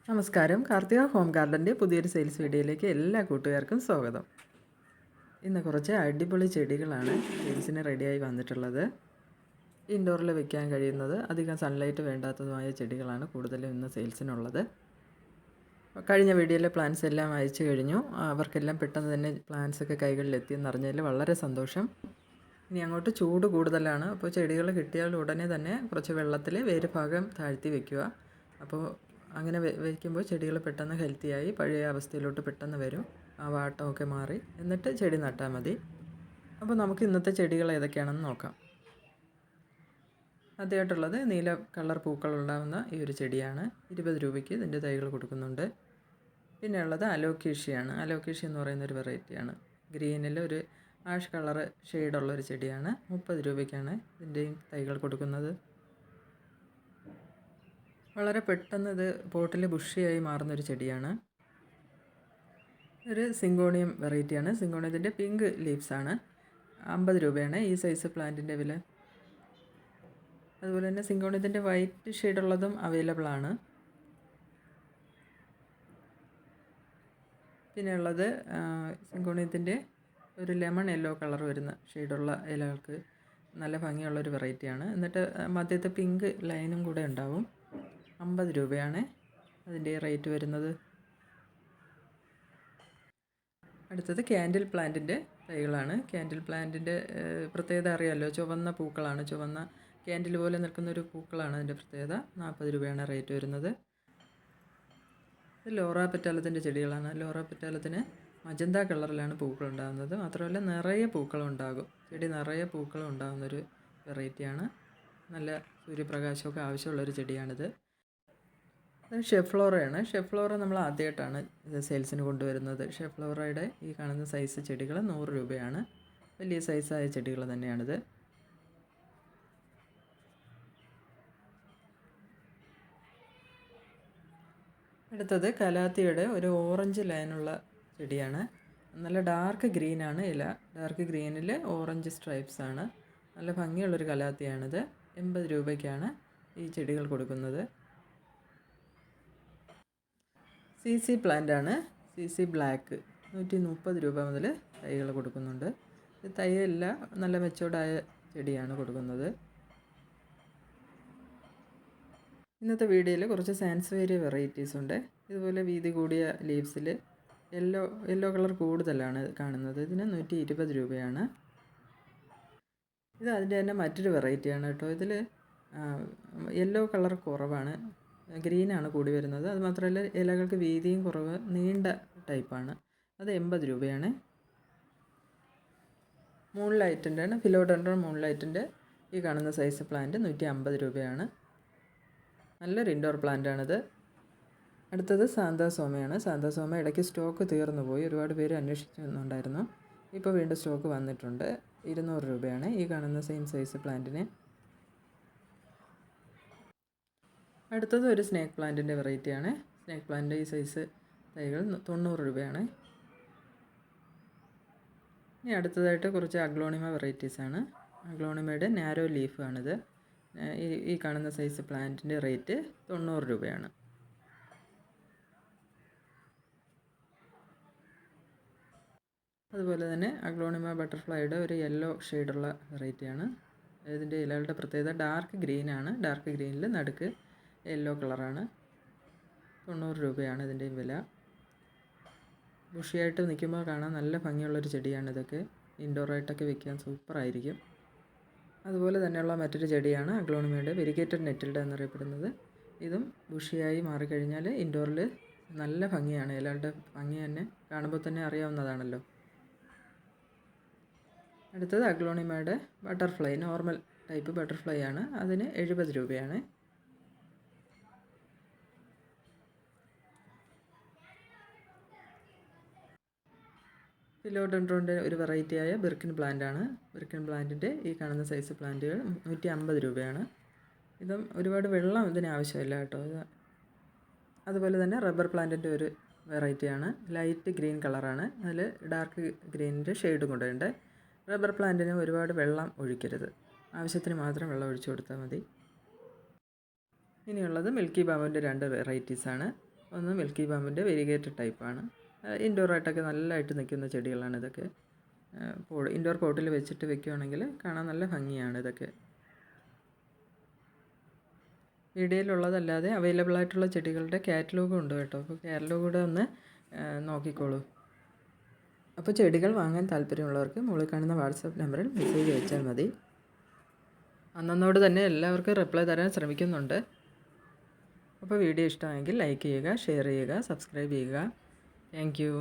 നമസ്കാരം. കാർത്തിക ഹോം ഗാർഡൻ്റെ പുതിയൊരു സെയിൽസ് വീഡിയോയിലേക്ക് എല്ലാ കൂട്ടുകാർക്കും സ്വാഗതം. ഇന്ന് കുറച്ച് അടിപൊളി ചെടികളാണ് സെയിൽസിന് റെഡിയായി വന്നിട്ടുള്ളത്. ഇൻഡോറിൽ വെക്കാൻ കഴിയുന്നത്, അധികം സൺലൈറ്റ് വേണ്ടാത്തതുമായ ചെടികളാണ് കൂടുതലും ഇന്ന് സെയിൽസിനുള്ളത്. കഴിഞ്ഞ വീഡിയോയിലെ പ്ലാൻസ് എല്ലാം അയച്ചു കഴിഞ്ഞു. അവർക്കെല്ലാം പെട്ടെന്ന് തന്നെ പ്ലാൻസൊക്കെ കൈകളിലെത്തിയെന്ന് അറിഞ്ഞതിൽ വളരെ സന്തോഷം. ഇനി അങ്ങോട്ട് ചൂട് കൂടുതലാണ്. അപ്പോൾ ചെടികൾ കിട്ടിയാൽ ഉടനെ തന്നെ കുറച്ച് വെള്ളത്തിൽ വേര് ഭാഗം താഴ്ത്തി വയ്ക്കുക. അപ്പോൾ അങ്ങനെ വയ്ക്കുമ്പോൾ ചെടികൾ പെട്ടെന്ന് ഹെൽത്തിയായി പഴയ അവസ്ഥയിലോട്ട് പെട്ടെന്ന് വരും. ആ വാട്ടമൊക്കെ മാറി എന്നിട്ട് ചെടി നട്ടാൽ മതി. അപ്പോൾ നമുക്ക് ഇന്നത്തെ ചെടികൾ ഏതൊക്കെയാണെന്ന് നോക്കാം. ആദ്യമായിട്ടുള്ളത് നീല കളർ പൂക്കളുണ്ടാകുന്ന ഈ ഒരു ചെടിയാണ്. 20 രൂപയ്ക്ക് ഇതിൻ്റെ തൈകൾ കൊടുക്കുന്നുണ്ട്. പിന്നെ ഉള്ളത് അലോക്കേഷ്യയാണ്. അലോക്കേഷ്യ എന്ന് പറയുന്നൊരു വെറൈറ്റിയാണ്. ഗ്രീനിൽ ഒരു ആഷ് കളർ ഷെയ്ഡുള്ളൊരു ചെടിയാണ്. 30 രൂപയ്ക്കാണ് ഇതിൻ്റെയും തൈകൾ കൊടുക്കുന്നത്. വളരെ പെട്ടെന്ന് ഇത് പോട്ടിൽ ബുഷിയായി മാറുന്നൊരു ചെടിയാണ്. ഒരു സിങ്കോണിയം വെറൈറ്റിയാണ്. സിങ്കോണിയത്തിൻ്റെ പിങ്ക് ലീവ്സാണ്. 50 രൂപയാണ് ഈ സൈസ് പ്ലാന്റിൻ്റെ വില. അതുപോലെ തന്നെ സിങ്കോണിയത്തിൻ്റെ വൈറ്റ് ഷെയ്ഡുള്ളതും അവൈലബിൾ ആണ്. പിന്നെ ഉള്ളത് സിങ്കോണിയത്തിൻ്റെ ഒരു ലെമൺ യെല്ലോ കളർ വരുന്ന ഷെയ്ഡുള്ള ഇലകൾക്ക് നല്ല ഭംഗിയുള്ളൊരു വെറൈറ്റിയാണ്. എന്നിട്ട് മധ്യത്തെ പിങ്ക് ലൈനും കൂടെ ഉണ്ടാവും. 50 രൂപയാണ് അതിൻ്റെ റേറ്റ് വരുന്നത്. അടുത്തത് ക്യാൻഡിൽ പ്ലാന്റിൻ്റെ തൈകളാണ്. ക്യാൻഡിൽ പ്ലാന്റിൻ്റെ പ്രത്യേകത അറിയാമല്ലോ, ചുവന്ന പൂക്കളാണ്. ചുവന്ന ക്യാൻഡിൽ പോലെ നിൽക്കുന്നൊരു പൂക്കളാണ് അതിൻ്റെ പ്രത്യേകത. 40 രൂപയാണ് റേറ്റ് വരുന്നത്. ഇത് ലോറ പെറ്റാലത്തിൻ്റെ ചെടികളാണ്. ലോറ പെറ്റാലത്തിന് മജന്ത കളറിലാണ് പൂക്കൾ ഉണ്ടാകുന്നത്. മാത്രമല്ല നിറയെ പൂക്കളുണ്ടാകും. ചെടി നിറയെ പൂക്കളും ഉണ്ടാകുന്നൊരു വെറൈറ്റിയാണ്. നല്ല സൂര്യപ്രകാശമൊക്കെ ആവശ്യമുള്ളൊരു ചെടിയാണിത്. ഷെഫ്ലോറയാണ്. ഷെഫ്ലോറ നമ്മൾ ആദ്യമായിട്ടാണ് ഇത് സെയിൽസിന് കൊണ്ടുവരുന്നത്. ഷെഫ്ലോറയുടെ ഈ കാണുന്ന സൈസ് ചെടികൾ 100 രൂപയാണ്. വലിയ സൈസായ ചെടികൾ തന്നെയാണിത്. അടുത്തത് കലാത്തിയുടെ ഒരു ഓറഞ്ച് ലൈനുള്ള ചെടിയാണ്. നല്ല ഡാർക്ക് ഗ്രീനാണ് ഇല. ഡാർക്ക് ഗ്രീനിൽ ഓറഞ്ച് സ്ട്രൈപ്സ് ആണ്. നല്ല ഭംഗിയുള്ളൊരു കലാത്തിയാണിത്. 80 രൂപയ്ക്കാണ് ഈ ചെടികൾ കൊടുക്കുന്നത്. CC പ്ലാന്റാണ്. CC ബ്ലാക്ക് 130 രൂപ മുതൽ തൈകൾ കൊടുക്കുന്നുണ്ട്. ഈ തൈയെല്ലാം നല്ല മെച്ചോർഡായ ചെടിയാണ് കൊടുക്കുന്നത്. ഇന്നത്തെ വീഡിയോയിൽ കുറച്ച് സാൻസ്വേരിയ വെറൈറ്റീസ് ഉണ്ട്. ഇതുപോലെ വീതി കൂടിയ ലീവ്സിൽ യെല്ലോ കളർ കൂടുതലാണ് കാണുന്നത്. ഇതിന് 120 രൂപയാണ്. ഇത് അതിൻ്റെ തന്നെ മറ്റൊരു വെറൈറ്റിയാണ് കേട്ടോ. ഇതിൽ യെല്ലോ കളർ കുറവാണ്, ഗ്രീനാണ് കൂടി വരുന്നത്. അതുമാത്രമല്ല ഇലകൾക്ക് വീതിയും കുറവ്, നീണ്ട ടൈപ്പാണ്. അത് 80 രൂപയാണ്. മൂൺലൈറ്റിൻ്റെ ആണ്. ഫിലോഡെൻഡ്രോൺ മൂൺലൈറ്റിൻ്റെ ഈ കാണുന്ന സൈസ് പ്ലാന്റ് 150 രൂപയാണ്. നല്ലൊരു ഇൻഡോർ പ്ലാന്റാണിത്. അടുത്തത് സാന്താസോമയാണ്. സാന്താസോമ ഇടയ്ക്ക് സ്റ്റോക്ക് തീർന്നു പോയി. ഒരുപാട് പേര് അന്വേഷിക്കുന്നുണ്ടായിരുന്നു. ഇപ്പോൾ വീണ്ടും സ്റ്റോക്ക് വന്നിട്ടുണ്ട്. 200 രൂപയാണ് ഈ കാണുന്ന സെയിം സൈസ് പ്ലാന്റിന്. അടുത്തത് ഒരു സ്നേക്ക് പ്ലാന്റിൻ്റെ വെറൈറ്റിയാണ്. സ്നേക്ക് പ്ലാന്റിൻ്റെ ഈ സൈസ് തൈകൾ 90 രൂപയാണ്. ഇനി അടുത്തതായിട്ട് കുറച്ച് അഗ്ലോണിമ വെറൈറ്റീസാണ്. അഗ്ലോണിമയുടെ നാരോ ലീഫാണിത്. ഈ കാണുന്ന സൈസ് പ്ലാന്റിൻ്റെ റേറ്റ് 90 രൂപയാണ്. അതുപോലെ തന്നെ അഗ്ലോണിമ ബട്ടർഫ്ലൈയുടെ ഒരു യെല്ലോ ഷെയ്ഡുള്ള വെറൈറ്റിയാണ്. ഇതിൻ്റെ ഇലകളുടെ പ്രത്യേകത ഡാർക്ക് ഗ്രീനാണ്. ഡാർക്ക് ഗ്രീനിൽ നടുക്ക് യെല്ലോ കളറാണ്. 90 രൂപയാണ് ഇതിൻ്റെയും വില. ബുഷിയായിട്ട് നിൽക്കുമ്പോൾ കാണാൻ നല്ല ഭംഗിയുള്ളൊരു ചെടിയാണ്. ഇതൊക്കെ ഇൻഡോറായിട്ടൊക്കെ വെക്കാൻ സൂപ്പറായിരിക്കും. അതുപോലെ തന്നെയുള്ള മറ്റൊരു ചെടിയാണ് അഗ്ലോണിമയുടെ വെരിഗേറ്റഡ് നെറ്റിൽഡ എന്നറിയപ്പെടുന്നത്. ഇതും ബുഷിയായി മാറിക്കഴിഞ്ഞാൽ ഇൻഡോറിൽ നല്ല ഭംഗിയാണ്. ഇലകളുടെ ഭംഗി തന്നെ കാണുമ്പോൾ തന്നെ അറിയാവുന്നതാണല്ലോ. അടുത്തത് അഗ്ലോണിമയുടെ ബട്ടർഫ്ലൈ, നോർമൽ ടൈപ്പ് ബട്ടർഫ്ലൈ ആണ്. അതിന് 70 രൂപയാണ്. ഫിലോഡെൻഡ്രോൻ്റെ ഒരു വെറൈറ്റിയായ ബിർക്കിൻ പ്ലാന്റാണ്. ബിർക്കിൻ പ്ലാന്റിൻ്റെ ഈ കാണുന്ന സൈസ് പ്ലാന്റുകൾ 150 രൂപയാണ്. ഇതും ഒരുപാട് വെള്ളം ഇതിന് ആവശ്യമില്ല കേട്ടോ. അതുപോലെ തന്നെ റബ്ബർ പ്ലാന്റിൻ്റെ ഒരു വെറൈറ്റിയാണ്. ലൈറ്റ് ഗ്രീൻ കളറാണ്. അതിൽ ഡാർക്ക് ഗ്രീനിൻ്റെ ഷെയ്ഡും കൂടെ ഉണ്ട്. റബ്ബർ പ്ലാന്റിന് ഒരുപാട് വെള്ളം ഒഴിക്കരുത്. ആവശ്യത്തിന് മാത്രം വെള്ളം ഒഴിച്ചു കൊടുത്താൽ മതി. ഇനിയുള്ളത് മിൽക്കി ബാബുവിൻ്റെ 2 വെറൈറ്റീസാണ്. ഒന്ന് മിൽക്കി ബാമ്പിൻ്റെ വെരിഗേറ്റഡ് ടൈപ്പാണ്. ഇൻഡോറായിട്ടൊക്കെ നല്ലതായിട്ട് നിൽക്കുന്ന ചെടികളാണ് ഇതൊക്കെ. ഇൻഡോർ പോട്ടിൽ വെച്ചിട്ട് വെക്കുകയാണെങ്കിൽ കാണാൻ നല്ല ഭംഗിയാണ് ഇതൊക്കെ. വീഡിയോയിലുള്ളതല്ലാതെ അവൈലബിൾ ആയിട്ടുള്ള ചെടികളുടെ കാറ്റലോഗും ഉണ്ട് കേട്ടോ. അപ്പോൾ കാറ്റലോഗ് കൂടെ ഒന്ന് നോക്കിക്കോളൂ. അപ്പോൾ ചെടികൾ വാങ്ങാൻ താല്പര്യമുള്ളവർക്ക് മുകളിൽ കാണുന്ന വാട്സപ്പ് നമ്പറിൽ മെസ്സേജ് അയച്ചാൽ മതി. അന്നോട് തന്നെ എല്ലാവർക്കും റിപ്ലൈ തരാൻ ശ്രമിക്കുന്നുണ്ട്. അപ്പോൾ വീഡിയോ ഇഷ്ടമായെങ്കിൽ ലൈക്ക് ചെയ്യുക, ഷെയർ ചെയ്യുക, സബ്സ്ക്രൈബ് ചെയ്യുക. Thank you.